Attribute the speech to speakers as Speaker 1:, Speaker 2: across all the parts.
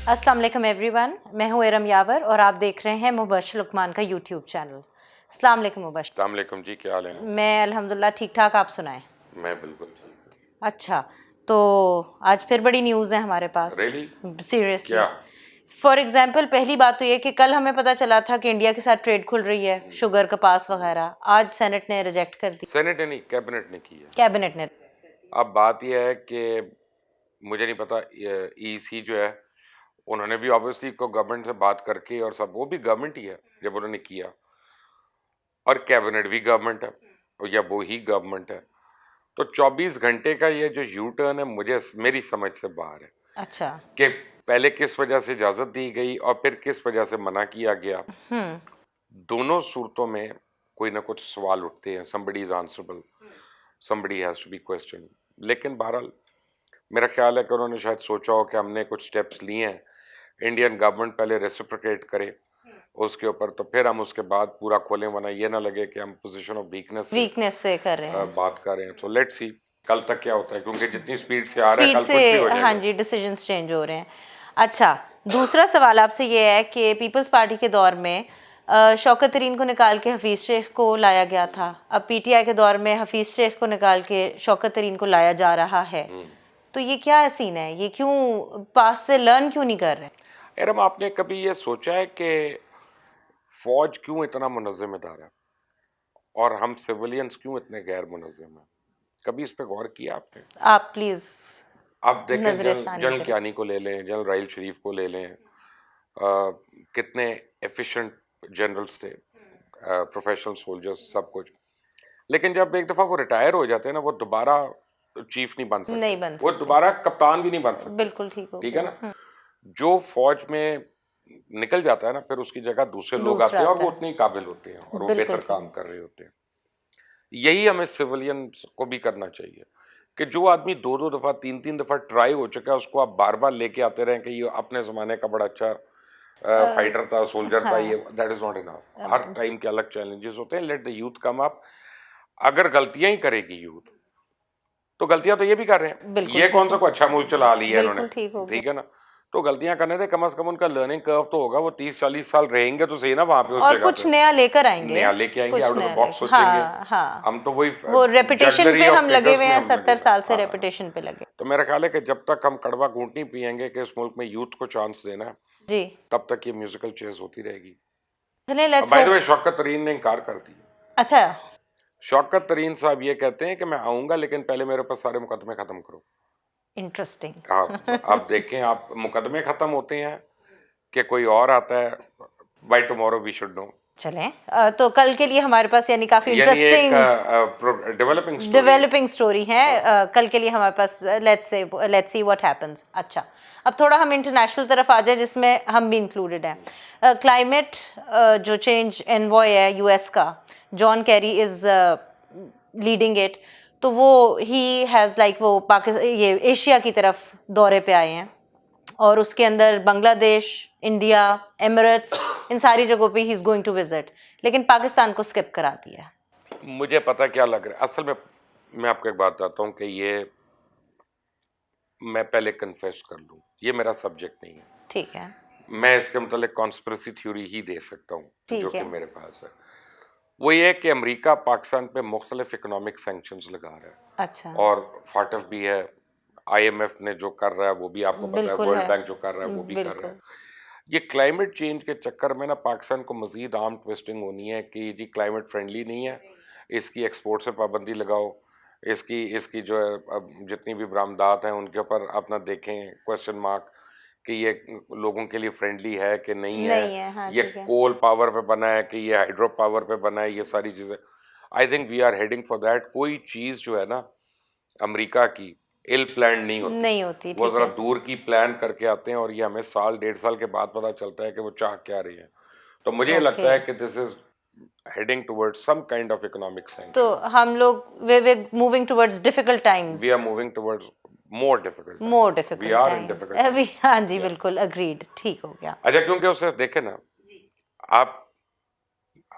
Speaker 1: अस्सलाम वालेकुम एवरीवन, मैं हूँ एरम यावर और आप देख रहे हैं मुबश्शिर लुकमान का यूट्यूब चैनल। अस्सलाम वालेकुम मुबश्शिर।
Speaker 2: अस्सलाम वालेकुम जी, क्या हाल है?
Speaker 1: मैं अल्हम्दुलिल्लाह ठीक ठाक, आप सुनाएं?
Speaker 2: मैं बिल्कुल ठीक
Speaker 1: अच्छा, तो आज फिर बड़ी न्यूज़ है हमारे पास।
Speaker 2: Really?
Speaker 1: सीरियसली,
Speaker 2: क्या?
Speaker 1: फॉर एग्जांपल पहली बात तो ये कि कल हमें पता चला था कि इंडिया के साथ ट्रेड खुल रही है, शुगर, कपास वगैरह। आज सेनेट ने रिजेक्ट कर दी,
Speaker 2: सेनेट ने नहीं, कैबिनेट ने की है।
Speaker 1: कैबिनेट ने।
Speaker 2: अब बात यह है कि मुझे नहीं पता, ईसी जो है उन्होंने भी ऑब्वियसली को गवर्नमेंट से बात करके और सब, वो भी गवर्नमेंट ही है जब उन्होंने किया, और कैबिनेट भी गवर्नमेंट है, या वो ही गवर्नमेंट है। तो 24 घंटे का ये जो यू टर्न है, मुझे मेरी समझ से बाहर है
Speaker 1: अच्छा,
Speaker 2: कि पहले किस वजह से इजाज़त दी गई और फिर किस वजह से मना किया गया। दोनों सूरतों में कोई ना कुछ सवाल उठते हैं। somebody is answerable, somebody has to be questioned। लेकिन बहरहाल मेरा ख्याल है कि उन्होंने शायद सोचा हो कि हमने कुछ स्टेप्स लिए हैं, इंडियन गवर्नमेंट पहले रेसिप्रोकेट करे उसके ऊपर, तो फिर हम उसके बाद पूरा खोलें, वरना ये ना लगे कि हम पोजीशन ऑफ वीकनेस
Speaker 1: से कर रहे हैं,
Speaker 2: बात कर रहे हैं। तो लेट्स सी कल तक क्या होता है, क्योंकि जितनी स्पीड से आ रहा है
Speaker 1: स्पीड
Speaker 2: कल
Speaker 1: से,
Speaker 2: कुछ भी हो
Speaker 1: हाँ
Speaker 2: जाएगा।
Speaker 1: जी, डिसीजंस चेंज हो रहे हैं। अच्छा, दूसरा सवाल आपसे ये है कि पीपल्स पार्टी के दौर में शौकत तरीन को निकाल के हफीज़ शेख को लाया गया था। अब पीटीआई के दौर में हफीज़ शेख को निकाल के शौकत तरीन को लाया जा रहा है। तो ये क्या सीन है? ये क्यों पास से लर्न क्यों नहीं कर रहे?
Speaker 2: एरम, आपने कभी ये सोचा है कि फौज क्यों इतना मुनज़्ज़म इदारा है और हम सिविलियंस क्यों इतने गैर मुनज़्ज़म हैं? कभी इस पे गौर किया आपने?
Speaker 1: आप प्लीज़
Speaker 2: आप देखें,
Speaker 1: नजरसानी
Speaker 2: जनरल
Speaker 1: करें।
Speaker 2: कियानी को ले लें, जनरल राहिल शरीफ को ले लें, कितने एफिशिएंट जनरल्स थे, प्रोफेशनल सोल्जर्स, सब कुछ। लेकिन जब एक दफ़ा वो रिटायर हो जाते हैं ना, वो दोबारा चीफ नहीं बन सकते,
Speaker 1: नहीं बन
Speaker 2: वो
Speaker 1: सकते,
Speaker 2: दोबारा कप्तान भी नहीं बन सकते।
Speaker 1: बिल्कुल ठीक हो
Speaker 2: ठीक है
Speaker 1: गया।
Speaker 2: ना? जो फौज में निकल जाता है ना, फिर उसकी जगह दूसरे लोग आते
Speaker 1: दूसरा
Speaker 2: हैं और
Speaker 1: आता
Speaker 2: वो
Speaker 1: है,
Speaker 2: उतने ही काबिल होते हैं और वो
Speaker 1: बिल्कुल
Speaker 2: बेहतर
Speaker 1: ठीक।
Speaker 2: काम कर रहे होते हैं। यही हमें सिविलियन को भी करना चाहिए कि जो आदमी दो दो दफ़ा, तीन तीन दफ़ा ट्राई हो चुका है, उसको आप बार बार लेके आते रहें कि ये अपने ज़माने का बड़ा अच्छा फाइटर था, सोल्जर था, ये that is not enough. Her time के अलग चैलेंजेस होते हैं। Let the youth come up. अगर गलतियां ही करेगी यूथ, तो गलतियां तो ये भी कर रहे हैं,
Speaker 1: बिल्कुल
Speaker 2: ये
Speaker 1: ठीक
Speaker 2: कौन सा
Speaker 1: है,
Speaker 2: कोई अच्छा मुल्क चला लिया है इन्होंने,
Speaker 1: बिल्कुल ठीक हो गया।
Speaker 2: ठीक है ना? तो गलतियां करने से कम उनका लर्निंग कर्व तो होगा। वो 30-40 साल रहेंगे तो सही ना वहां पे, उस
Speaker 1: और
Speaker 2: जगह
Speaker 1: कुछ
Speaker 2: पे
Speaker 1: नया लेकर आएंगे,
Speaker 2: नया लेके आएंगे,
Speaker 1: कुछ
Speaker 2: आउट ऑफ
Speaker 1: नया
Speaker 2: द बॉक्स
Speaker 1: लेकर,
Speaker 2: सोचेंगे।
Speaker 1: हाँ हाँ।
Speaker 2: हम तो वही
Speaker 1: वो रेपुटेशन
Speaker 2: जगजरी
Speaker 1: पे
Speaker 2: ऑफ
Speaker 1: हम लगे
Speaker 2: फिगर्स
Speaker 1: हुए
Speaker 2: में
Speaker 1: हैं,
Speaker 2: हम लगे
Speaker 1: 70
Speaker 2: हुए
Speaker 1: साल
Speaker 2: हैं।
Speaker 1: से
Speaker 2: हाँ,
Speaker 1: रेपुटेशन पे लगे।
Speaker 2: तो मेरा ख्याल है कि जब तक हम कड़वा घूंट नहीं पियेंगे कि इस मुल्क में यूथ को चांस देना है,
Speaker 1: जी,
Speaker 2: तब तक ये म्यूजिकल चेयर्स होती रहेगी।
Speaker 1: चलिए लेट्स
Speaker 2: बाय द
Speaker 1: होप।
Speaker 2: वे, शौकत तरीन ने इनकार कर दिया।
Speaker 1: अच्छा,
Speaker 2: शौकत तरीन साहब ये कहते हैं कि मैं आऊंगा, लेकिन पहले मेरे पास सारे मुकदमे खत्म करो।
Speaker 1: इंटरेस्टिंग।
Speaker 2: आप देखें, आप मुकदमे खत्म होते हैं कि कोई और आता है, bye tomorrow we should know.
Speaker 1: चलें, तो कल के लिए हमारे पास यानी काफ़ी
Speaker 2: यानी एक
Speaker 1: इंटरेस्टिंग
Speaker 2: डेवलपिंग स्टोरी है।
Speaker 1: डेवलपिंग स्टोरी है। कल के लिए हमारे पास लेट्स सी व्हाट हैपेंस। अच्छा, अब थोड़ा हम इंटरनेशनल तरफ आ जाए जिसमें हम भी इंक्लूडेड हैं। क्लाइमेट जो चेंज एनवॉय है यूएस का, John Kerry is leading it. तो वो ही हैज़ लाइक वो पाकिस्तान, ये एशिया की तरफ दौरे पे आए हैं और उसके अंदर बांग्लादेश, इंडिया, एमिरेट्स, इन सारी जगहों पे ही इज़ गोइंग टू विजिट, लेकिन पाकिस्तान को स्किप करा दिया।
Speaker 2: मुझे पता क्या लग रहा है असल में, मैं आपको एक बात बताता हूँ कि ये मैं पहले कन्फेस कर लूँ, ये मेरा सब्जेक्ट नहीं है।
Speaker 1: ठीक है,
Speaker 2: मैं इसके मतलब कॉन्स्पिरेसी थ्योरी ही दे सकता हूँ जो
Speaker 1: ठीक
Speaker 2: कि
Speaker 1: है।
Speaker 2: मेरे पास है। वो ये है कि अमेरिका पाकिस्तान पे मुख्तलिफ इकोनॉमिक सैंक्शंस लगा रहा है,
Speaker 1: अच्छा,
Speaker 2: और फाटफ भी है, आईएमएफ ने जो कर रहा है वो भी आपको पता है,
Speaker 1: बिल्कुल
Speaker 2: वर्ल्ड
Speaker 1: है,
Speaker 2: बैंक जो कर रहा है वो भी कर रहा है।
Speaker 1: बिल्कुल।
Speaker 2: ये क्लाइमेट चेंज के चक्कर में ना पाकिस्तान को मजीद आर्म ट्विस्टिंग होनी है कि जी क्लाइमेट फ्रेंडली नहीं है, इसकी एक्सपोर्ट से पाबंदी लगाओ, इसकी इसकी जो है अब जितनी भी बरामदात हैं उनके ऊपर अपना देखें क्वेश्चन मार्क कि ये लोगों के लिए फ्रेंडली है कि नहीं है,
Speaker 1: नहीं है, हाँ
Speaker 2: ये
Speaker 1: ठीक है।
Speaker 2: कोल पावर पे बना है कि ये हाइड्रो पावर पे बना है, ये सारी चीज़ें I think we are heading for that. कोई चीज़ जो है ना अमेरिका की इल प्लान नहीं होती,
Speaker 1: नहीं होती,
Speaker 2: वो
Speaker 1: ठीक
Speaker 2: ज़रा
Speaker 1: है।
Speaker 2: दूर की प्लान करके आते हैं और ये हमें साल 1.5 साल के बाद पता चलता है कि वो चाह क्या रही है। तो मुझे
Speaker 1: ओके,
Speaker 2: लगता है कि this is heading towards some kind of economic
Speaker 1: तो
Speaker 2: सैंक्शन।
Speaker 1: हम लोग we moving towards difficult times,
Speaker 2: we are moving towards more difficult
Speaker 1: more
Speaker 2: times, we
Speaker 1: difficult
Speaker 2: are in
Speaker 1: times
Speaker 2: difficult
Speaker 1: अभी।
Speaker 2: टाइम्स।
Speaker 1: हाँ जी,
Speaker 2: या
Speaker 1: बिल्कुल अग्रीड, ठीक हो गया।
Speaker 2: अच्छा, क्योंकि उसे देखे ना आप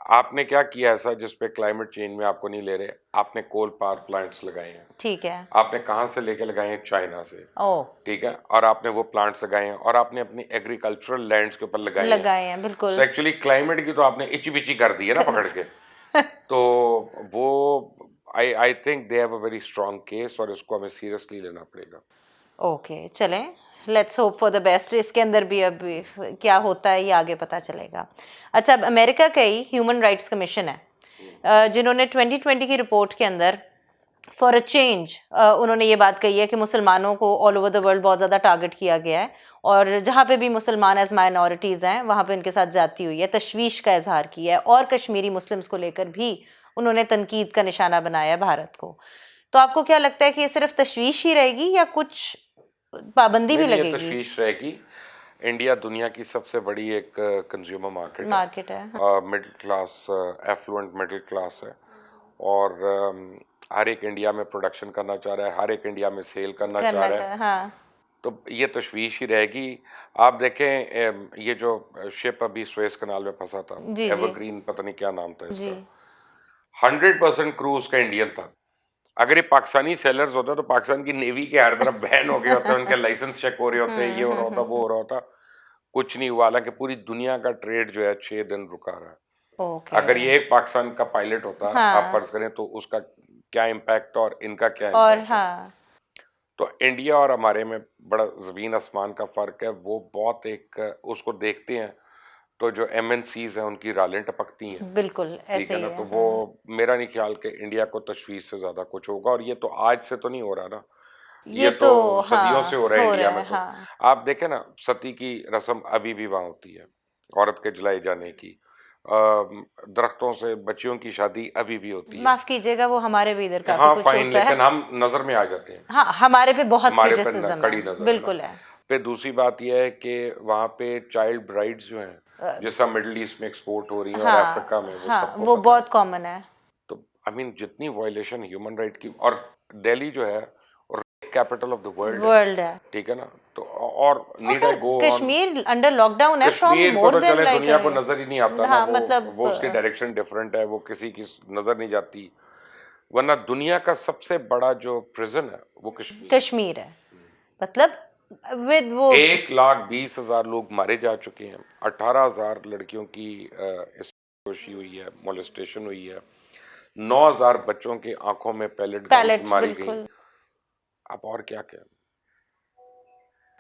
Speaker 2: आपने क्या किया ऐसा जिस पे क्लाइमेट चेंज में आपको नहीं ले रहे? आपने कोल पावर प्लांट्स लगाए हैं।
Speaker 1: ठीक है।
Speaker 2: आपने कहाँ से लेके लगाए हैं? चाइना से।
Speaker 1: ओ,
Speaker 2: ठीक है, और आपने वो प्लांट्स लगाए हैं और आपने अपनी एग्रीकल्चरल लैंड्स के ऊपर लगाए हैं।
Speaker 1: लगाए हैं बिल्कुल।
Speaker 2: सो एक्चुअली क्लाइमेट की तो आपने इची बिची कर दी है ना पकड़ के। तो वो I think they have a very strong case और इसको हमें सीरियसली लेना पड़ेगा।
Speaker 1: ओके, चलें, let's hope for the best. इसके अंदर भी अब क्या होता है ये आगे पता चलेगा। अच्छा, अब अमेरिका का ही ह्यूमन राइट्स कमीशन है, जिन्होंने 2020 की रिपोर्ट के अंदर फॉर अ चेंज उन्होंने ये बात कही है कि मुसलमानों को ऑल ओवर द वर्ल्ड बहुत ज़्यादा टारगेट किया गया है और जहाँ पे भी मुसलमान एज माइनॉरिटीज़ हैं वहाँ पे उनके साथ ज़्यादती हुई है, तशवीश का इजहार किया है और कश्मीरी मुस्लिम्स को लेकर भी उन्होंने तनकीद का निशाना बनाया है भारत को। तो आपको क्या लगता है कि ये सिर्फ तशवीश ही रहेगी या कुछ पाबंदी भी
Speaker 2: नहीं, ये
Speaker 1: लगेगी?
Speaker 2: तशवीश रहेगी। इंडिया दुनिया की सबसे बड़ी एक कंज्यूमर
Speaker 1: मार्केट है।
Speaker 2: Middle class, affluent middle class है और हर एक इंडिया में प्रोडक्शन करना चाह रहा है, हर एक इंडिया में सेल करना चाह रहा है।
Speaker 1: हाँ
Speaker 2: तो ये तशवीश ही रहेगी। आप देखें ये जो शिप अभी सुएज कनाल में फंसा था,
Speaker 1: जी जी
Speaker 2: एवरग्रीन पता नहीं क्या नाम था
Speaker 1: जी।
Speaker 2: इसका, 100% क्रू उसका इंडियन था। अगर ये पाकिस्तानी सेलर्स होता तो पाकिस्तान की नेवी के हर तरफ बैन हो गए होते, उनके लाइसेंस चेक हो रहे होते, ये हो रहा होता, वो हो रहा होता। कुछ नहीं हुआ, हालांकि पूरी दुनिया का ट्रेड जो है 6 दिन रुका रहा है।
Speaker 1: ओके।
Speaker 2: अगर ये एक पाकिस्तान का पायलट होता, आप
Speaker 1: हाँ
Speaker 2: फर्ज करें, तो उसका क्या इम्पैक्ट और इनका क्या
Speaker 1: और
Speaker 2: इम्पैक्ट है।
Speaker 1: हाँ
Speaker 2: तो इंडिया और हमारे में बड़ा ज़मीन आसमान का फ़र्क है। वो बहुत एक उसको देखते हैं तो जो एमएनसीज हैं उनकी रालें टपकती हैं।
Speaker 1: बिल्कुल
Speaker 2: ठीक
Speaker 1: ऐसे
Speaker 2: है
Speaker 1: ही
Speaker 2: ना,
Speaker 1: है।
Speaker 2: तो वो मेरा नहीं ख्याल कि इंडिया को तशवीश से ज़्यादा कुछ होगा, और ये तो आज से तो नहीं हो रहा ना,
Speaker 1: ये
Speaker 2: ये तो सदियों
Speaker 1: हाँ
Speaker 2: से हो रहा है
Speaker 1: हो
Speaker 2: इंडिया
Speaker 1: रहा
Speaker 2: में।
Speaker 1: है।
Speaker 2: तो
Speaker 1: हाँ
Speaker 2: आप देखें ना, सती की रस्म अभी भी वहाँ होती है, औरत के जलाए जाने की। दरख्तों से बच्चियों की शादी अभी भी होती है।
Speaker 1: माफ कीजिएगा, वो हमारे भी इधर काफी
Speaker 2: हाँ
Speaker 1: कुछ
Speaker 2: फाइन,
Speaker 1: होता है।
Speaker 2: लेकिन हम नज़र में आ जाते हैं,
Speaker 1: हाँ हमारे पे बहुत
Speaker 2: हमारे पे
Speaker 1: क्रिटिसिज्म
Speaker 2: कड़ी
Speaker 1: है,
Speaker 2: नज़र है ना।
Speaker 1: बिल्कुल है।
Speaker 2: फिर दूसरी बात यह है कि वहाँ पे चाइल्ड ब्राइड्स जो हैं, जैसा मिडिल ईस्ट में एक्सपोर्ट हो रही हैं और अफ्रीका में, वो
Speaker 1: हाँ
Speaker 2: सबको
Speaker 1: वो
Speaker 2: पता है।
Speaker 1: बहुत कॉमन है।
Speaker 2: तो आई मीन जितनी वायलेशन ह्यूमन राइट की, और दिल्ली जो है और कैपिटल ऑफ द वर्ल्ड है,
Speaker 1: वर्ल्ड है।
Speaker 2: ठीक है ना। तो और
Speaker 1: और
Speaker 2: नीड आई
Speaker 1: फिर
Speaker 2: go on,
Speaker 1: Kashmir under lockdown है फ्रॉम
Speaker 2: कश्मीर को
Speaker 1: मोर
Speaker 2: तो
Speaker 1: देन
Speaker 2: चले
Speaker 1: लाइक
Speaker 2: दुनिया को नजर ही नहीं आता ना,
Speaker 1: हाँ मतलब
Speaker 2: वो उसकी डायरेक्शन डिफरेंट है, वो किसी की नजर नहीं जाती। वरना दुनिया का सबसे बड़ा जो प्रिजन है वो कश्मीर है।
Speaker 1: कश्मीर है, मतलब विद वो
Speaker 2: 1,20,000 लोग मारे जा चुके हैं, 18,000 लड़कियों की इसोशी हुई है, मोलेस्टेशन हुई है, 9,000 बच्चों की आंखों में पैलेट गन्स
Speaker 1: पैलेट
Speaker 2: मारी गई।
Speaker 1: बिल्कुल।
Speaker 2: अब और क्या कहें।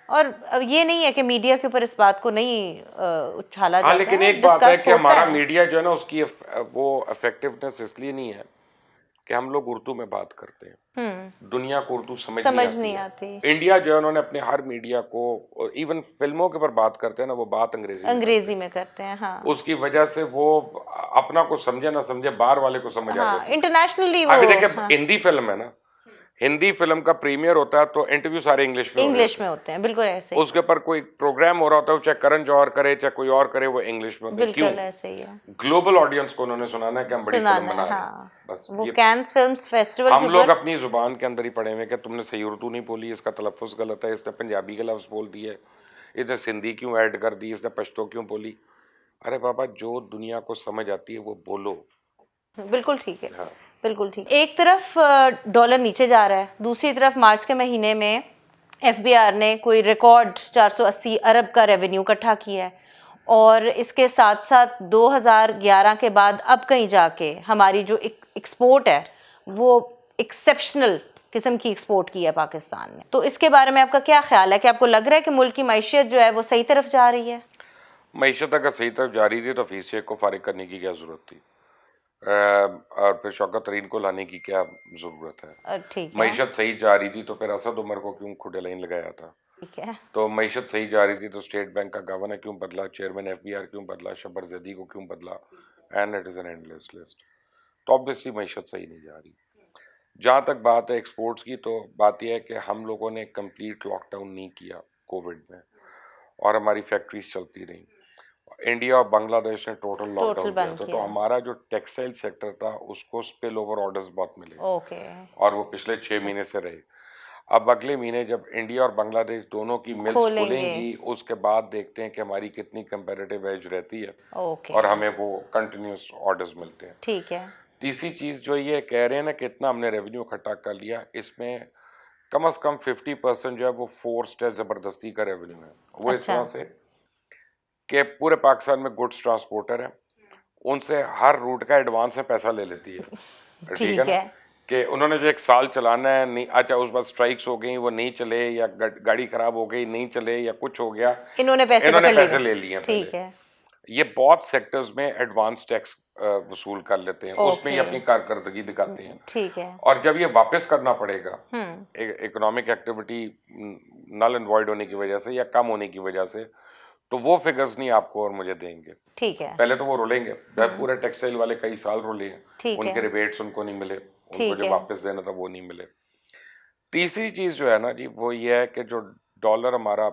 Speaker 1: और अब ये नहीं है कि मीडिया के ऊपर इस बात को नहीं उछाला
Speaker 2: हाँ,
Speaker 1: जाता
Speaker 2: लेकिन
Speaker 1: है,
Speaker 2: एक बात है
Speaker 1: डिस्कस
Speaker 2: कि
Speaker 1: होता
Speaker 2: हमारा
Speaker 1: है।
Speaker 2: मीडिया जो है ना, उसकी वो इफेक्टिवनेस इसलिए नहीं है कि हम लोग उर्दू में बात करते हैं, दुनिया को उर्दू समझ नहीं आती
Speaker 1: नहीं
Speaker 2: है।
Speaker 1: आती।
Speaker 2: इंडिया जो है, उन्होंने अपने हर मीडिया को, इवन फिल्मों के ऊपर बात करते हैं ना, वो बात अंग्रेजी में करते
Speaker 1: अंग्रेजी
Speaker 2: हैं।
Speaker 1: में करते हैं हाँ।
Speaker 2: उसकी वजह से वो अपना को समझे ना समझे, बाहर वाले को समझ आ
Speaker 1: हाँ
Speaker 2: जाती है।
Speaker 1: इंटरनेशनली
Speaker 2: अभी
Speaker 1: वो
Speaker 2: देखिए,
Speaker 1: हाँ
Speaker 2: हिंदी फिल्म है ना, हिंदी फिल्म का प्रीमियर होता है तो इंटरव्यू सारे इंग्लिश में हो रहे
Speaker 1: इंग्लिश
Speaker 2: होते
Speaker 1: में
Speaker 2: हैं।
Speaker 1: होते हैं, बिल्कुल ऐसे ही।
Speaker 2: उसके ऊपर कोई प्रोग्राम हो रहा होता है, चाहे करण जौहर करे चाहे कोई और करे, वो इंग्लिश में होते हैं। क्यों?
Speaker 1: बिल्कुल ऐसे ही है।
Speaker 2: ग्लोबल ऑडियंस को उन्होंने सुनाना है कि हम बड़ी फिल्म
Speaker 1: सुनाना
Speaker 2: बना
Speaker 1: है
Speaker 2: रहे हैं।
Speaker 1: हाँ।
Speaker 2: बस
Speaker 1: वो
Speaker 2: ये
Speaker 1: कैंस फिल्म्स फेस्टिवल
Speaker 2: हम
Speaker 1: के
Speaker 2: लोग
Speaker 1: ऊपर
Speaker 2: अपनी जुबान के अंदर ही पड़े हुए हैं कि तुमने सही उर्दू नहीं बोली, इसका तलफ़ुज़ गलत है, इसने पंजाबी के लफ्ज़ बोल दिए, इसने सिंधी क्यों ऐड कर दी, इसने पश्तो क्यों बोली। अरे बाबा, जो दुनिया को समझ आती है वो बोलो।
Speaker 1: बिल्कुल ठीक है।
Speaker 2: हाँ,
Speaker 1: बिल्कुल ठीक। एक तरफ डॉलर नीचे जा रहा है, दूसरी तरफ मार्च के महीने में एफबीआर ने कोई रिकॉर्ड 480 अरब का रेवेन्यू इकट्ठा किया है और इसके साथ साथ 2011 के बाद अब कहीं जाके हमारी जो एक्सपोर्ट है वो एक्सेप्शनल किस्म की एक्सपोर्ट की है पाकिस्तान ने। तो इसके बारे में आपका क्या ख्याल है कि आपको लग रहा है कि मुल्क की मैशियत जो है वो सही तरफ जा रही है?
Speaker 2: मईशत अगर सही तरफ जा रही थी तो हफीज़ शेख को फारिग करने की क्या ज़रूरत थी, और फिर शौकत तरीन को लाने की क्या ज़रूरत है।
Speaker 1: ठीक है।
Speaker 2: मईशत सही जा रही थी तो फिर असद उमर को क्यों खुडे लाइन लगाया था।
Speaker 1: ठीक है।
Speaker 2: तो मईशत सही जा रही थी तो स्टेट बैंक का गवर्नर क्यों बदला, चेयरमैन एफबीआर क्यों बदला, शब्बर जदी को क्यों बदला, and it is an endless list. तो ऑब्वियसली मईशत सही नहीं जा रही। जहाँ तक बात है एक्सपोर्ट्स की, तो बात यह है कि हम लोगों ने कंप्लीट लॉकडाउन नहीं किया कोविड में और हमारी फैक्ट्रीज चलती रहीं। इंडिया और बांग्लादेश ने टोटल लॉकडाउन किया
Speaker 1: बंद
Speaker 2: था, तो
Speaker 1: किया।
Speaker 2: हमारा जो टेक्सटाइल सेक्टर था उसको स्पिल ओवर ऑर्डर्स बहुत मिले
Speaker 1: ओके।
Speaker 2: और वो पिछले 6 महीने से रहे। अब अगले महीने जब इंडिया और बांग्लादेश दोनों की मिल्स
Speaker 1: खोलेंगे।
Speaker 2: खुलेंगी, उसके बाद देखते हैं कि हमारी कितनी कंपैरेटिव एज रहती है
Speaker 1: ओके,
Speaker 2: और हमें वो कंटिन्यूस ऑर्डर्स मिलते हैं।
Speaker 1: ठीक है।
Speaker 2: तीसरी चीज़ जो ये कह रहे हैं ना कितना हमने रेवेन्यू इकट्ठा कर लिया, इसमें कम से कम 50% जो है वो फोर्स्ड है, ज़बरदस्ती का रेवेन्यू है। वो इस
Speaker 1: अच्छा।
Speaker 2: तरह से कि पूरे पाकिस्तान में गुड्स ट्रांसपोर्टर हैं, उनसे हर रूट का एडवांस में पैसा ले लेती है, ठीक है
Speaker 1: ठीक
Speaker 2: ना,
Speaker 1: है।
Speaker 2: कि उन्होंने जो एक साल चलाना है, नहीं अच्छा उस बाद स्ट्राइक्स हो गई, वो नहीं चले, या गाड़ी खराब हो गई नहीं चले, या कुछ हो गया,
Speaker 1: इन्होंने पैसे
Speaker 2: इन्होंने
Speaker 1: पकड़ लिए
Speaker 2: पैसे
Speaker 1: थे।
Speaker 2: ले लिए पहले।
Speaker 1: ठीक है।
Speaker 2: ये बहुत सेक्टर्स में एडवांस टैक्स वसूल कर लेते हैं, उसमें ही
Speaker 1: ओके।
Speaker 2: अपनी कारकर्दगी दिखाते हैं।
Speaker 1: ठीक है।
Speaker 2: और जब ये वापस करना पड़ेगा
Speaker 1: हम्म।
Speaker 2: Economic activity null and void होने की वजह से या कम होने की वजह से, तो वो फिगर्स नहीं आपको और मुझे देंगे।
Speaker 1: ठीक है।
Speaker 2: पहले तो वो रुलेंगे, पूरे टेक्सटाइल वाले कई साल रुले हैं,
Speaker 1: ठीक
Speaker 2: उनके
Speaker 1: है।
Speaker 2: रिबेट्स उनको नहीं मिले, उनको
Speaker 1: ठीक
Speaker 2: जो
Speaker 1: है।
Speaker 2: वापस देना था वो नहीं मिले। तीसरी चीज जो है ना जी, वो ये है कि जो डॉलर हमारा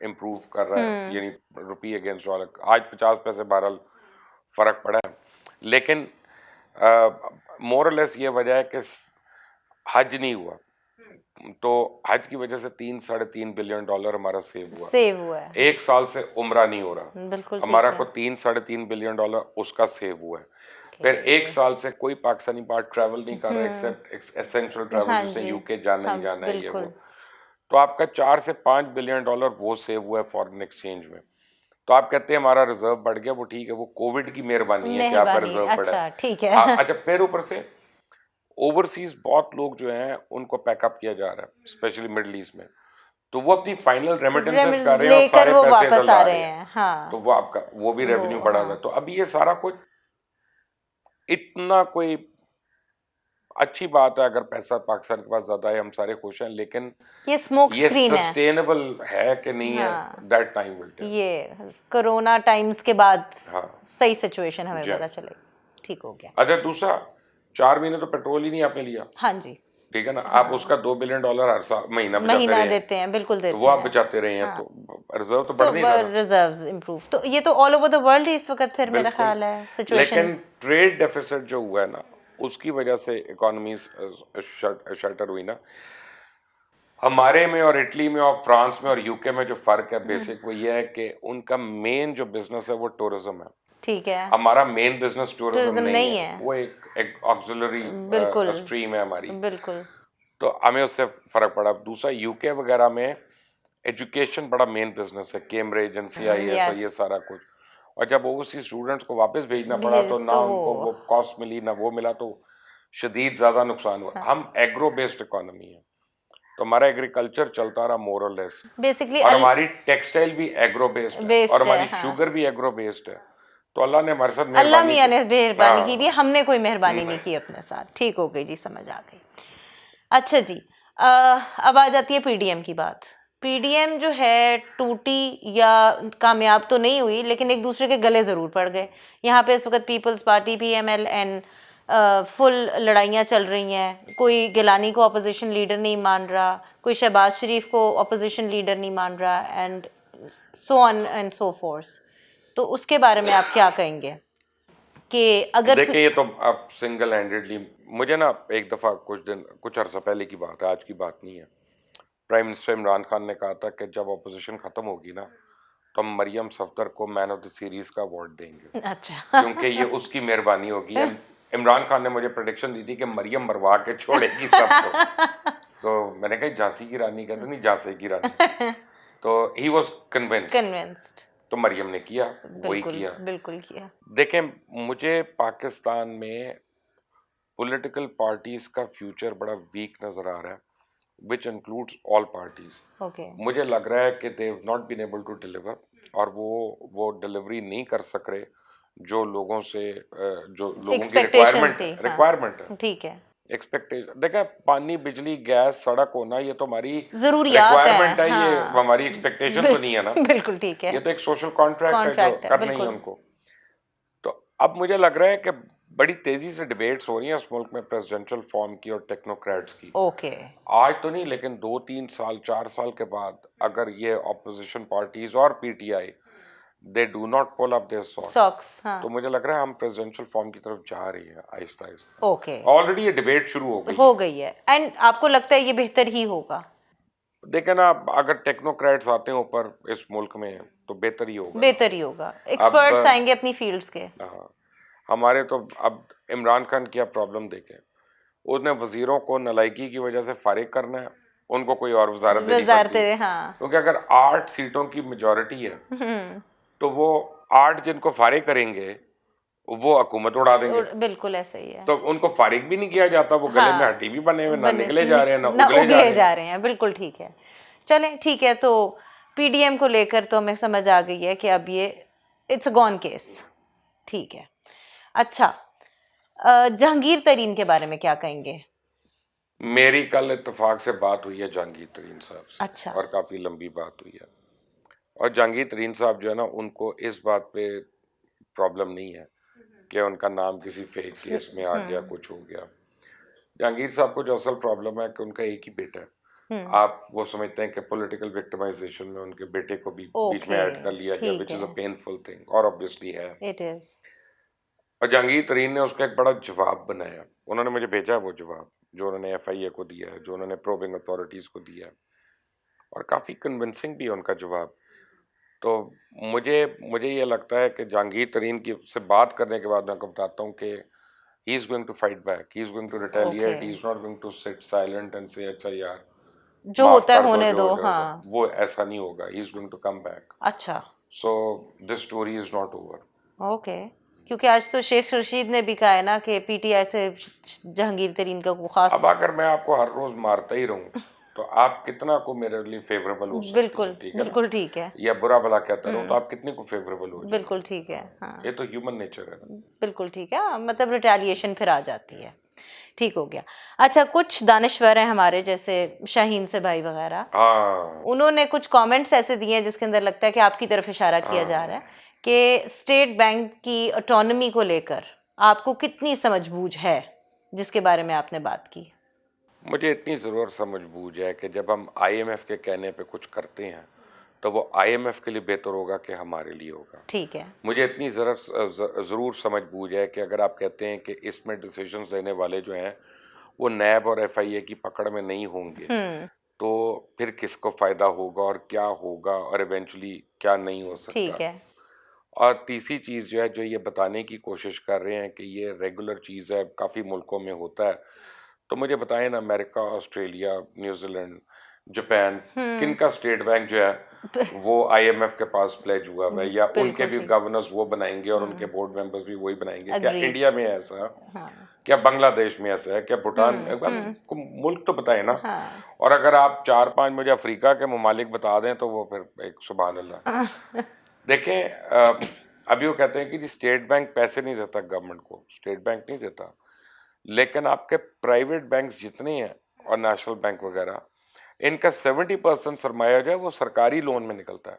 Speaker 2: इम्प्रूव कर रहा है, यानी रुपी अगेंस्ट डॉलर, आज 50 पैसे बैरल फर्क पड़ा है, लेकिन मोर लेस ये वजह है कि हज नहीं हुआ, तो हज की वजह से 3-3.5 बिलियन डॉलर हमारा
Speaker 1: सेव हुआ है।
Speaker 2: एक साल से उम्रा नहीं हो रहा,
Speaker 1: बिल्कुल
Speaker 2: हमारा
Speaker 1: ठीक
Speaker 2: को
Speaker 1: है।
Speaker 2: 3-3.5 बिलियन डॉलर उसका सेव हुआ है। फिर एक साल से कोई पाकिस्तानी बाहर ट्रैवल नहीं कर रहा एक्सेप्ट एसेंशियल ट्रैवल,
Speaker 1: हाँ
Speaker 2: जिसने
Speaker 1: जी।
Speaker 2: यूके जाना
Speaker 1: हाँ,
Speaker 2: ही जाना है, ये वो।
Speaker 1: बिल्कुल।
Speaker 2: तो आपका 4 से 5 बिलियन डॉलर वो सेव हुआ है फॉरेन एक्सचेंज में। तो आप कहते हैं हमारा रिजर्व बढ़ गया, वो ठीक है, वो कोविड की मेहरबानी है कि आपका
Speaker 1: मेहरबानी,
Speaker 2: रिजर्व बढ़ा
Speaker 1: अच्छा
Speaker 2: है।
Speaker 1: ठीक है।
Speaker 2: अच्छा, फिर ऊपर से ओवरसीज बहुत लोग जो हैं उनको पैकअप किया जा रहा है, स्पेशली मिडिल ईस्ट में, तो वो अपनी फाइनल रेमिटेंसेस कर रहे हैं और
Speaker 1: लेकर
Speaker 2: सारे
Speaker 1: वो
Speaker 2: पैसे इधर
Speaker 1: वापस आ
Speaker 2: ला
Speaker 1: रहे
Speaker 2: रहे हैं,
Speaker 1: हैं। हाँ।
Speaker 2: तो वो आपका वो भी रेवेन्यू बढ़ा हुआ है।
Speaker 1: हाँ।
Speaker 2: तो अभी ये सारा कुछ इतना कोई अच्छी बात है अगर पैसा पाकिस्तान के पास ज्यादा है, हम सारे खुश हैं, लेकिन
Speaker 1: ये स्मोक
Speaker 2: ये
Speaker 1: स्क्रीन है।
Speaker 2: सस्टेनेबल है कि नहीं है,
Speaker 1: हाँ।
Speaker 2: That time will tell.
Speaker 1: ये कोरोना टाइम्स के बाद
Speaker 2: हाँ
Speaker 1: सही सिचुएशन हमें
Speaker 2: जी हाँ।
Speaker 1: पता चलेगी। ठीक हो गया।
Speaker 2: अच्छा, दूसरा 4 महीने तो पेट्रोल ही नहीं आपने लिया,
Speaker 1: हाँ जी।
Speaker 2: ठीक है ना, आप उसका 2 बिलियन डॉलर हर साल महीना बचाते
Speaker 1: महीना
Speaker 2: रहे हैं,
Speaker 1: देते हैं, बिल्कुल
Speaker 2: तो
Speaker 1: देते
Speaker 2: वो आप
Speaker 1: हैं।
Speaker 2: बचाते रहे हैं,
Speaker 1: हाँ।
Speaker 2: तो रिजर्व तो
Speaker 1: तो
Speaker 2: बढ़ नहीं रहा ना।
Speaker 1: रिजर्व्स इम्प्रूव, तो ये तो ऑल ओवर द वर्ल्ड ही इस वक्त फिर मेरा
Speaker 2: बिल्कुल।
Speaker 1: ख्याल है सिचुएशन।
Speaker 2: लेकिन ट्रेड डेफिसिट जो हुआ है ना, उसकी वजह से इकोनॉमी शटर हुई ना। हमारे में और इटली में और फ्रांस में और यूके में जो फर्क है बेसिक, वो ये है कि उनका मेन जो बिजनेस है वो टूरिज्म है,
Speaker 1: ठीक है।
Speaker 2: हमारा मेन बिजनेस टूरिज्म
Speaker 1: टूरिज्म
Speaker 2: नहीं
Speaker 1: नहीं
Speaker 2: है,
Speaker 1: है।
Speaker 2: वो एक ऑक्सिलरी
Speaker 1: बिल्कुल।
Speaker 2: स्ट्रीम है हमारी,
Speaker 1: बिल्कुल।
Speaker 2: तो हमें उससे फर्क पड़ा। दूसरा, यूके वगैरह में एजुकेशन बड़ा मेन बिजनेस है, कैम्ब्रिज NCIS
Speaker 1: यस।
Speaker 2: ये सारा कुछ, और जब ओवरसीज स्टूडेंट्स को वापस भेजना पड़ा
Speaker 1: भेज
Speaker 2: तो ना
Speaker 1: तो
Speaker 2: उनको वो कॉस्ट मिली ना वो मिला, तो शदीद ज़्यादा नुकसान हुआ। हम एग्रो बेस्ड इकोनॉमी है, तो हमारा एग्रीकल्चर चलता रहा मोर और लेस,
Speaker 1: बेसिकली
Speaker 2: और हमारी टेक्सटाइल भी एग्रो बेस्ड है, और
Speaker 1: बेस्ड है।
Speaker 2: हमारी
Speaker 1: हाँ।
Speaker 2: शुगर भी एग्रो बेस्ड है। तो अल्लाह ने हमारे साथ
Speaker 1: अल्लाह
Speaker 2: मेहरबानी
Speaker 1: मियाँ ने
Speaker 2: की।
Speaker 1: मेहरबानी की
Speaker 2: हाँ,
Speaker 1: थी, हमने कोई मेहरबानी नहीं की अपने साथ। ठीक हो गई जी, समझ आ गई। अच्छा जी, अब आ जाती है पीडीएम की बात। पीडीएम जो है टूटी या कामयाब तो नहीं हुई, लेकिन एक दूसरे के गले ज़रूर पड़ गए। यहाँ पे इस वक्त people's party PML and full लड़ाइयाँ चल रही हैं। कोई गिलानी को अपोजिशन लीडर नहीं मान रहा, कोई शहबाज शरीफ को अपोजिशन लीडर नहीं मान रहा, and so on and so force. तो उसके बारे में आप क्या कहेंगे कि अगर
Speaker 2: देखिए, ये तो अब सिंगल हैंडेडली, मुझे ना एक दफ़ा कुछ अर्सा पहले की बात है, आज की बात नहीं है, प्राइम मिनिस्टर इमरान खान ने कहा था कि जब अपोजिशन ख़त्म होगी ना, तो हम मरियम सफदर को मैन ऑफ द सीरीज़ का अवार्ड देंगे,
Speaker 1: अच्छा
Speaker 2: क्योंकि ये उसकी मेहरबानी होगी। इमरान खान ने मुझे प्रेडिक्शन दी थी कि मरियम मरवा के छोड़ेगी सबको, तो मैंने कहा झांसी की रानी, कहते नहीं झांसी की रानी, तो ही वॉज
Speaker 1: कन्विंस्ड।
Speaker 2: तो मरियम ने किया, वही
Speaker 1: बिल्कुल
Speaker 2: किया।
Speaker 1: बिल्कुल किया।
Speaker 2: देखें, मुझे पाकिस्तान में पॉलिटिकल पार्टीज का फ्यूचर बड़ा वीक नज़र आ रहा है, which includes all parties.
Speaker 1: Okay.
Speaker 2: मुझे लग रहा है कि they have not been able to deliver, और वो डिलीवरी नहीं कर सक रहे जो लोगों से जो लोगों की
Speaker 1: एक्सपेक्टेशन थी। हाँ।
Speaker 2: रिक्वायरमेंट है,
Speaker 1: ठीक है।
Speaker 2: एक्सपेक्टेशन। देखा, पानी, बिजली, गैस, सड़क होना, ये तो हमारी
Speaker 1: जरूरियात है।
Speaker 2: रिक्वायरमेंट है, ये
Speaker 1: हाँ।
Speaker 2: हमारी एक्सपेक्टेशन तो नहीं है ना,
Speaker 1: बिल्कुल ठीक है।
Speaker 2: ये तो एक सोशल कॉन्ट्रैक्ट है जो
Speaker 1: कॉन्ट्रैक्ट है,
Speaker 2: करना ही है
Speaker 1: बिल्कुल।
Speaker 2: उनको। तो अब मुझे लग रहा है कि बड़ी तेजी से डिबेट्स हो रही हैं इस मुल्क में प्रेसिडेंशियल फॉर्म की और टेक्नोक्रेट्स की।
Speaker 1: ओके।
Speaker 2: आज तो नहीं, लेकिन 2-3 साल 4 साल के बाद अगर ये ऑपोजिशन पार्टीज और PTI they do not pull up their
Speaker 1: socks, हाँ,
Speaker 2: तो मुझे लग रहा है हम प्रेसिडेंशियल फॉर्म की तरफ जा रही है आहिस्ता आहिस्ता।
Speaker 1: ओके,
Speaker 2: ऑलरेडी ये डिबेट शुरू हो गई
Speaker 1: है। एंड आपको लगता है ये बेहतर ही होगा?
Speaker 2: देखे ना, अगर टेक्नोक्रेट्स आते हैं ऊपर इस मुल्क में तो बेहतर ही होगा।
Speaker 1: एक्सपर्ट्स आएंगे अपनी फील्ड्स के।
Speaker 2: हाँ, हमारे तो अब इमरान खान की आप प्रॉब्लम देखें, उसने वजीरों को नलायकी की वजह से फारिग करना है, उनको कोई और वजारत देनी पड़ती है।
Speaker 1: हाँ,
Speaker 2: क्योंकि अगर 8 सीटों की मेजॉरिटी है तो वो 8 जिनको फारिग करेंगे वो हुकूमत उड़ा देंगे।
Speaker 1: बिल्कुल ऐसा ही है।
Speaker 2: तो उनको फारिग भी नहीं किया जाता, वो गले में हड्डी भी बने हुए, ना निकले जा रहे हैं ना
Speaker 1: उगले जा रहे हैं। बिल्कुल ठीक है। चलें ठीक है, तो पीडीएम को लेकर तो हमें समझ आ गई है कि अब ये इट्स अ गॉन केस। ठीक है, अच्छा, जहांगीर तरीन के बारे में क्या कहेंगे?
Speaker 2: मेरी कल इत्तेफाक से बात हुई है जहांगीर तरीन साहब से।
Speaker 1: अच्छा।
Speaker 2: और काफ़ी लंबी बात हुई है, और जहांगीर तरीन साहब जो है ना, उनको इस बात पे प्रॉब्लम नहीं है कि उनका नाम किसी फेक केस में आ गया, कुछ हो गया। जहांगीर साहब को जो असल प्रॉब्लम है कि उनका एक ही बेटा है। आप वो समझते हैं कि पॉलिटिकल विक्टिमाइजेशन में उनके बेटे को भी बीच में ऐड कर लिया गया, which is a painful thing, और ऑब्वियसली है
Speaker 1: इट इज।
Speaker 2: और जहांगीर तरीन ने उसका एक बड़ा जवाब बनाया। उन्होंने मुझे भेजा वो जवाब जो उन्होंने एफआईए को दिया है, जो उन्होंने प्रोबिंग अथॉरिटीज को दिया है, और काफ़ी कन्विंसिंग भी उनका जवाब। तो मुझे ये लगता है कि जहांगीर तरीन की से बात करने के बाद मैं आपको बताता हूँ कि he is going to fight back, he is going to retaliate, he is not going to sit silent and से अच्छा यार
Speaker 1: जो होता है होने दो। हाँ,
Speaker 2: वो ऐसा नहीं होगा, he is going to come back.
Speaker 1: अच्छा,
Speaker 2: so this story is not over.
Speaker 1: Okay, क्योंकि आज तो शेख रशीद ने भी कहा है ना कि पीटीआई से जहांगीर तरीन का कोई खास।
Speaker 2: अब अगर मैं आपको हर रोज मारता ही रहूं तो आप कितना को मेरे लिए फेवरेबल हो सकते
Speaker 1: बिल्कुल,
Speaker 2: हैं, ठीक है
Speaker 1: बिल्कुल ठीक है।
Speaker 2: या बुरा भला कहता रहूं तो आप कितने को फेवरेबल हो जाएंगे?
Speaker 1: बिल्कुल ठीक है। हाँ,
Speaker 2: ये तो ह्यूमन नेचर है ना।
Speaker 1: बिल्कुल ठीक है, मतलब रिटेलिएशन फिर आ जाती है। ठीक हो गया। अच्छा, कुछ दानिश्वर हैं हमारे जैसे शाहीन से भाई वगैरह,
Speaker 2: हाँ,
Speaker 1: उन्होंने कुछ कमेंट्स ऐसे दिए हैं जिसके अंदर लगता है कि आपकी तरफ इशारा किया जा रहा है कि स्टेट बैंक की ऑटोनॉमी को लेकर आपको कितनी समझबूझ है, जिसके बारे में आपने बात की।
Speaker 2: मुझे इतनी ज़रूर समझबूझ है कि जब हम आईएमएफ के कहने पे कुछ करते हैं तो वो आईएमएफ के लिए बेहतर होगा कि हमारे लिए होगा।
Speaker 1: ठीक है। मुझे
Speaker 2: इतनी ज़रूर समझबूझ है कि अगर आप कहते हैं कि इसमें डिसीजंस लेने वाले जो हैं वो नैब और एफआईए की पकड़ में नहीं होंगे तो फिर किसको फ़ायदा होगा और क्या होगा और इवेंचुअली क्या नहीं हो सकता।
Speaker 1: ठीक है।
Speaker 2: और तीसरी चीज़ जो है, जो ये बताने की कोशिश कर रहे हैं कि ये रेगुलर चीज़ है, काफ़ी मुल्कों में होता है, तो मुझे बताएं ना, अमेरिका, ऑस्ट्रेलिया, न्यूजीलैंड, जापान, किनका स्टेट बैंक जो है वो आईएमएफ के पास प्लेज हुआ है, या उनके भी गवर्नर्स वो बनाएंगे और उनके बोर्ड मेंबर्स भी वही बनाएंगे? क्या इंडिया में ऐसा? क्या बांग्लादेश में ऐसा है? क्या भूटान? मुल्क तो बताए ना। और अगर आप 4-5 मुझे अफ्रीका के ममालिक बता दें तो वो फिर एक सुभान अल्लाह। देखें, अभी वो कहते हैं कि जी स्टेट बैंक पैसे नहीं देता गवर्नमेंट को, स्टेट बैंक नहीं देता, लेकिन आपके प्राइवेट बैंक्स जितने हैं और नेशनल बैंक वगैरह, इनका 70% सरमाया जो है वो सरकारी लोन में निकलता है।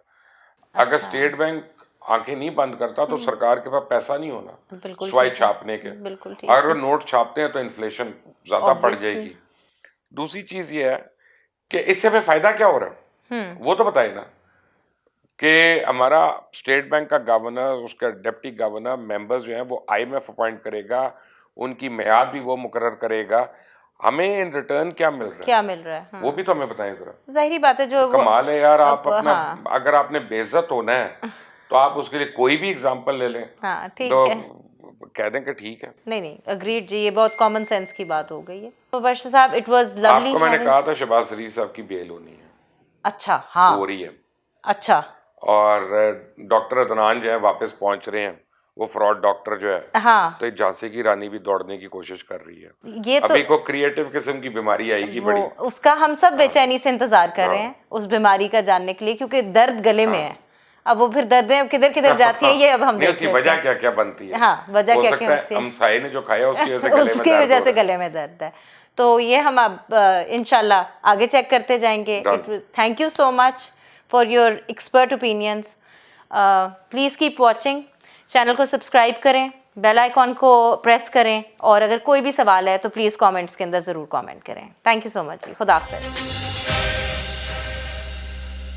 Speaker 2: अगर स्टेट बैंक आंखें नहीं बंद करता तो सरकार के पास पैसा नहीं होना स्वाई छापने के। अगर वो नोट छापते हैं तो इन्फ्लेशन ज्यादा बढ़ जाएगी। दूसरी चीज ये है कि इससे हमें फायदा क्या हो रहा है, वो तो बताए ना। कि हमारा स्टेट बैंक का गवर्नर, उसका डिप्टी गवर्नर, मेंबर्स जो हैं वो आईएमएफ अपॉइंट करेगा, उनकी मियाद भी वो मुकर्रर करेगा, हमें इन रिटर्न क्या मिल रहा है? वो भी तो हमें बताएं जरा। जाहिर बात है, जो कमाल है यार। आप अपना अगर आपने बेइज्जत होना है तो आप उसके लिए कोई भी एग्जांपल ले लें। ठीक तो है, कह दें कि ठीक है। नहीं, अग्रीड जी, ये बहुत कॉमन सेंस की बात हो गई है। तो बख्श साहब, इट वाज लवली। आपको मैंने कहा था शहबाज शरीफ साहब की बेल होनी है। अच्छा, हाँ, हो रही है। अच्छा, और डॉक्टर अदनान जो है वापस पहुंच रहे हैं, वो फ्रॉड डॉक्टर जो है। हाँ, तो झांसी की रानी भी दौड़ने की कोशिश कर रही है। ये अभी तो को क्रिएटिव किस्म की बीमारी आएगी बड़ी, उसका हम सब बेचैनी से इंतजार कर रहे हैं, उस बीमारी का जानने के लिए, क्योंकि दर्द गले में है। अब वो फिर दर्दें किधर किधर जाती है, ये अब हम देख लेते हैं। उसकी वजह क्या क्या बनती है? हाँ, वजह क्या क्या बनती है? हमसाये ने जो खाया उसकी वजह से गले में दर्द है। तो ये हम अब इंशाल्लाह आगे चेक करते जाएंगे। Thank you so much for your expert opinions. Please keep watching, channel को सब्सक्राइब करें, बेल आइकॉन को प्रेस करें, और अगर कोई भी सवाल है तो प्लीज़ कमेंट्स के अंदर ज़रूर कमेंट करें। थैंक यू सो मच जी, खुदा हाफ़िज़।